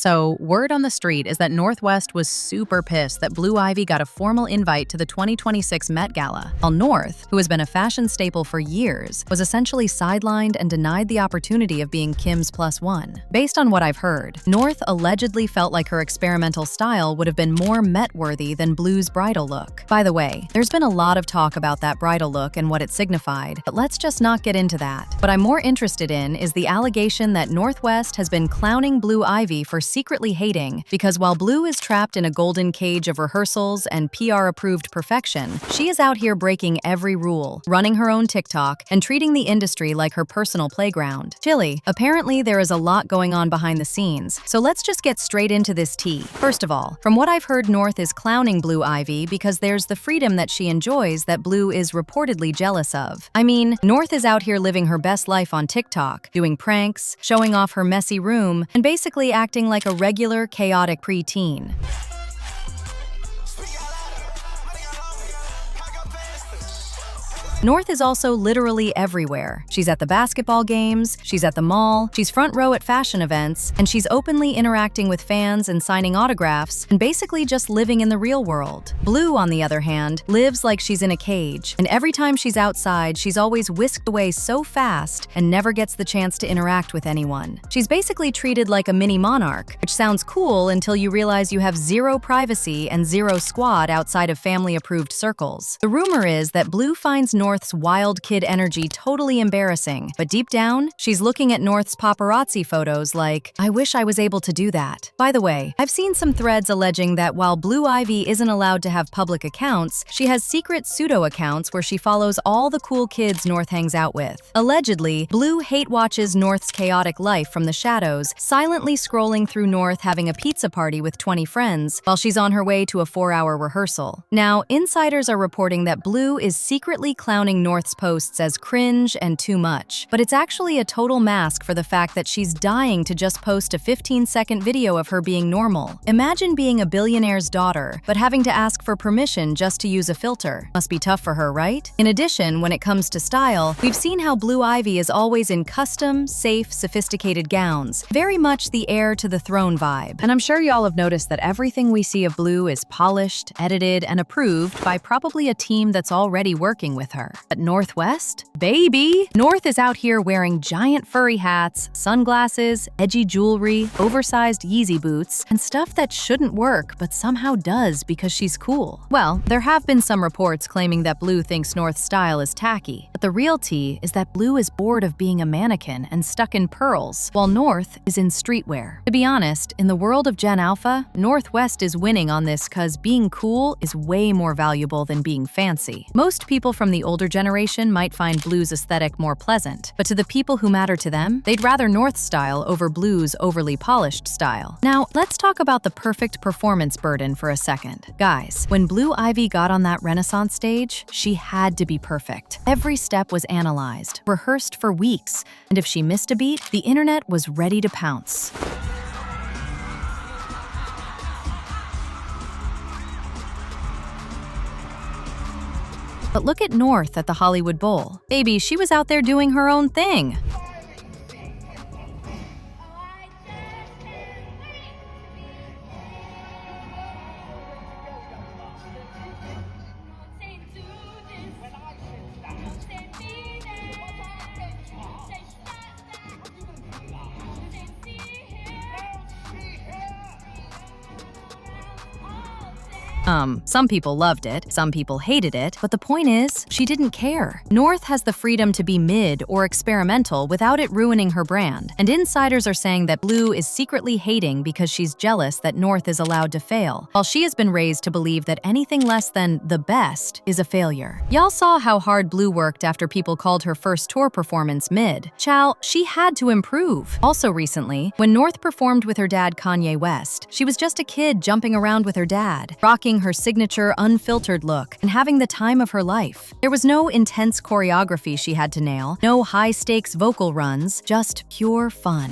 So, word on the street is that Northwest was super pissed that Blue Ivy got a formal invite to the 2026 Met Gala, while North, who has been a fashion staple for years, was essentially sidelined and denied the opportunity of being Kim's +1. Based on what I've heard, North allegedly felt like her experimental style would have been more Met-worthy than Blue's bridal look. By the way, there's been a lot of talk about that bridal look and what it signified, but let's just not get into that. What I'm more interested in is the allegation that Northwest has been clowning Blue Ivy for secretly hating because while Blue is trapped in a golden cage of rehearsals and PR-approved perfection, she is out here breaking every rule, running her own TikTok, and treating the industry like her personal playground. Chilly. Apparently, there is a lot going on behind the scenes, so let's just get straight into this tea. First of all, from what I've heard, North is clowning Blue Ivy because there's the freedom that she enjoys that Blue is reportedly jealous of. I mean, North is out here living her best life on TikTok, doing pranks, showing off her messy room, and basically acting like a regular, chaotic preteen. North is also literally everywhere. She's at the basketball games, she's at the mall, she's front row at fashion events, and she's openly interacting with fans and signing autographs, and basically just living in the real world. Blue, on the other hand, lives like she's in a cage, and every time she's outside, she's always whisked away so fast and never gets the chance to interact with anyone. She's basically treated like a mini monarch, which sounds cool until you realize you have zero privacy and zero squad outside of family-approved circles. The rumor is that Blue finds North's wild kid energy totally embarrassing, but deep down, she's looking at North's paparazzi photos like, I wish I was able to do that. By the way, I've seen some threads alleging that while Blue Ivy isn't allowed to have public accounts, she has secret pseudo-accounts where she follows all the cool kids North hangs out with. Allegedly, Blue hate-watches North's chaotic life from the shadows, silently scrolling through North having a pizza party with 20 friends while she's on her way to a 4-hour rehearsal. Now, insiders are reporting that Blue is secretly clowning North's posts as cringe and too much, but it's actually a total mask for the fact that she's dying to just post a 15-second video of her being normal. Imagine being a billionaire's daughter, but having to ask for permission just to use a filter. Must be tough for her, right? In addition, when it comes to style, we've seen how Blue Ivy is always in custom, safe, sophisticated gowns, very much the heir to the throne vibe. And I'm sure y'all have noticed that everything we see of Blue is polished, edited, and approved by probably a team that's already working with her. But Northwest? Baby! North is out here wearing giant furry hats, sunglasses, edgy jewelry, oversized Yeezy boots, and stuff that shouldn't work but somehow does because she's cool. Well, there have been some reports claiming that Blue thinks North's style is tacky, but the real tea is that Blue is bored of being a mannequin and stuck in pearls, while North is in streetwear. To be honest, in the world of Gen Alpha, Northwest is winning on this cause being cool is way more valuable than being fancy. Most people from the older generation might find Blue's aesthetic more pleasant, but to the people who matter to them, they'd rather North's style over Blue's overly polished style. Now, let's talk about the perfect performance burden for a second. Guys, when Blue Ivy got on that Renaissance stage, she had to be perfect. Every step was analyzed, rehearsed for weeks, and if she missed a beat, the internet was ready to pounce. But look at North at the Hollywood Bowl. Baby, she was out there doing her own thing. Some people loved it, some people hated it, but the point is, she didn't care. North has the freedom to be mid or experimental without it ruining her brand, and insiders are saying that Blue is secretly hating because she's jealous that North is allowed to fail, while she has been raised to believe that anything less than the best is a failure. Y'all saw how hard Blue worked after people called her first tour performance mid. Chow, she had to improve. Also recently, when North performed with her dad Kanye West, she was just a kid jumping around with her dad, rocking her signature unfiltered look and having the time of her life. There was no intense choreography she had to nail, no high-stakes vocal runs, just pure fun.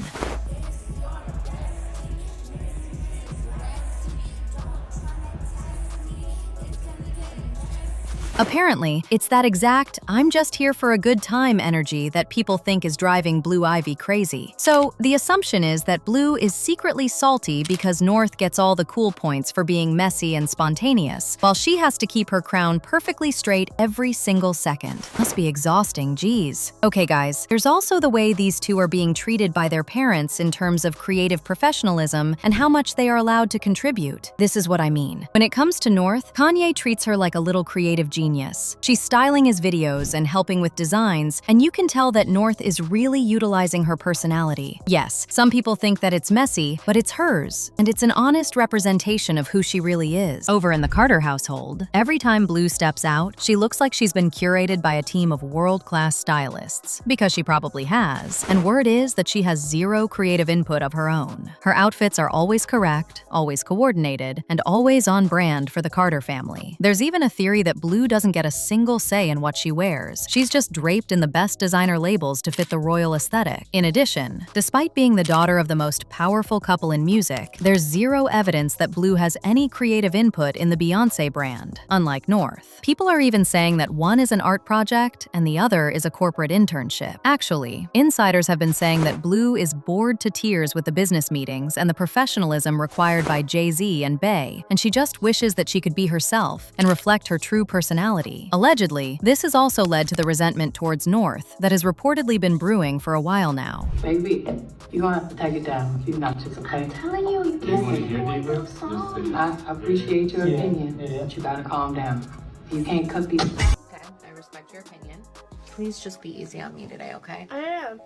Apparently, it's that exact "I'm just here for a good time" energy that people think is driving Blue Ivy crazy. So, the assumption is that Blue is secretly salty because North gets all the cool points for being messy and spontaneous, while she has to keep her crown perfectly straight every single second. Must be exhausting, geez. Okay guys, there's also the way these two are being treated by their parents in terms of creative professionalism and how much they are allowed to contribute. This is what I mean. When it comes to North, Kanye treats her like a little creative genius. She's styling his videos and helping with designs, and you can tell that North is really utilizing her personality. Yes, some people think that it's messy, but it's hers, and it's an honest representation of who she really is. Over in the Carter household, every time Blue steps out, she looks like she's been curated by a team of world-class stylists, because she probably has, and word is that she has zero creative input of her own. Her outfits are always correct, always coordinated, and always on brand for the Carter family. There's even a theory that Blue doesn't get a single say in what she wears. She's just draped in the best designer labels to fit the royal aesthetic. In addition, despite being the daughter of the most powerful couple in music, there's zero evidence that Blue has any creative input in the Beyoncé brand, unlike North. People are even saying that one is an art project and the other is a corporate internship. Actually, insiders have been saying that Blue is bored to tears with the business meetings and the professionalism required by Jay-Z and Bey, and she just wishes that she could be herself and reflect her true personality. Allegedly, this has also led to the resentment towards North that has reportedly been brewing for a while now. Baby, you're gonna have to take it down a few notches, okay? I'm telling you, you can't enjoy your song. I appreciate your opinion, but you gotta calm down. You can't cut these. Okay, I respect your opinion. Please just be easy on me today, okay? I am.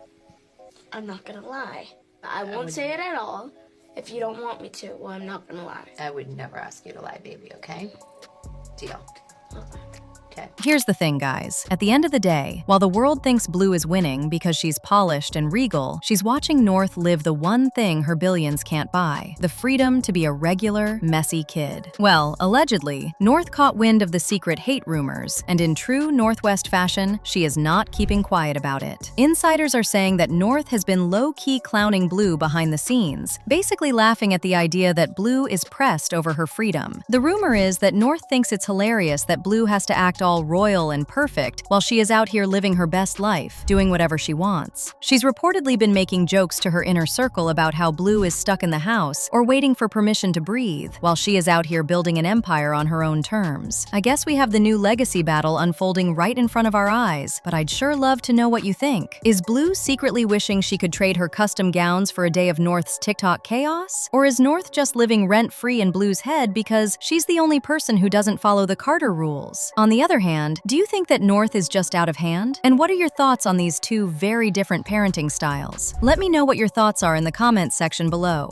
I'm not gonna lie. I won't say it at all. If you don't want me to, well, I'm not gonna lie. I would never ask you to lie, baby, okay? Deal. Okay. Okay. Here's the thing, guys. At the end of the day, while the world thinks Blue is winning because she's polished and regal, she's watching North live the one thing her billions can't buy: the freedom to be a regular, messy kid. Well, allegedly, North caught wind of the secret hate rumors, and in true Northwest fashion, she is not keeping quiet about it. Insiders are saying that North has been low-key clowning Blue behind the scenes, basically laughing at the idea that Blue is pressed over her freedom. The rumor is that North thinks it's hilarious that Blue has to act all royal and perfect while she is out here living her best life, doing whatever she wants. She's reportedly been making jokes to her inner circle about how Blue is stuck in the house or waiting for permission to breathe, while she is out here building an empire on her own terms. I guess we have the new legacy battle unfolding right in front of our eyes, but I'd sure love to know what you think. Is Blue secretly wishing she could trade her custom gowns for a day of North's TikTok chaos? Or is North just living rent-free in Blue's head because she's the only person who doesn't follow the Carter rules? On the other hand, do you think that North is just out of hand? And what are your thoughts on these two very different parenting styles? Let me know what your thoughts are in the comments section below.